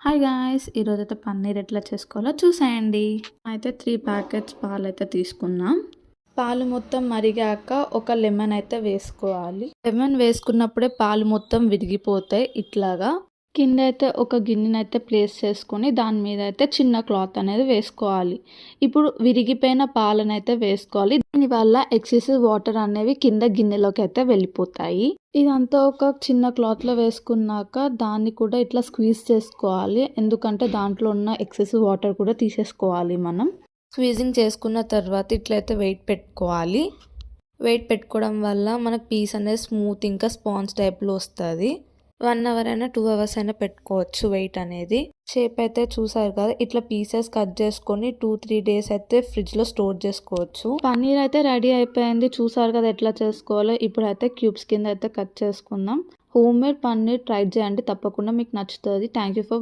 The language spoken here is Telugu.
హాయ్ గాయ్స్, ఈరోజైతే పన్నీర్ ఎట్లా చేసుకోవాలో చూసేయండి. అయితే 3 ప్యాకెట్స్ పాలు అయితే తీసుకున్నాం. పాలు మొత్తం మరిగాక ఒక లెమన్ అయితే వేసుకోవాలి. లెమన్ వేసుకున్నప్పుడే పాలు మొత్తం విరిగిపోతాయి. ఇట్లాగా కింద అయితే ఒక గిన్నెనైతే ప్లేస్ చేసుకొని దాని మీద అయితే చిన్న క్లాత్ అనేది వేసుకోవాలి. ఇప్పుడు విరిగిపోయిన పాలనైతే వేసుకోవాలి. దీనివల్ల ఎక్సెసివ్ వాటర్ అనేవి కింద గిన్నెలోకి అయితే వెళ్ళిపోతాయి. ఇదంతా ఒక చిన్న క్లాత్లో వేసుకున్నాక దాన్ని కూడా ఇట్లా స్క్వీజ్ చేసుకోవాలి. ఎందుకంటే దాంట్లో ఉన్న ఎక్సెసివ్ వాటర్ కూడా తీసేసుకోవాలి. మనం స్క్వీజింగ్ చేసుకున్న తర్వాత ఇట్లయితే వెయిట్ పెట్టుకోవాలి. వెయిట్ పెట్టుకోవడం వల్ల మనకు పీస్ అనేది స్మూత్ ఇంకా స్పాంజ్ టైప్లో వస్తుంది. 1 అవర్ అయినా 2 అవర్స్ అయినా పెట్టుకోవచ్చు. వెయిట్ అనేది షేప్ అయితే చూసారు కదా, ఇట్లా పీసెస్ కట్ చేసుకొని 2-3 డేస్ అయితే ఫ్రిడ్జ్లో స్టోర్ చేసుకోవచ్చు. పన్నీర్ అయితే రెడీ అయిపోయింది. చూసారు కదా ఎట్లా చేసుకోవాలో. ఇప్పుడు అయితే క్యూబ్స్ కింద అయితే కట్ చేసుకుందాం. హోమ్ మేడ్ పన్నీర్ ట్రై చేయండి, తప్పకుండా మీకు నచ్చుతుంది. Thank you for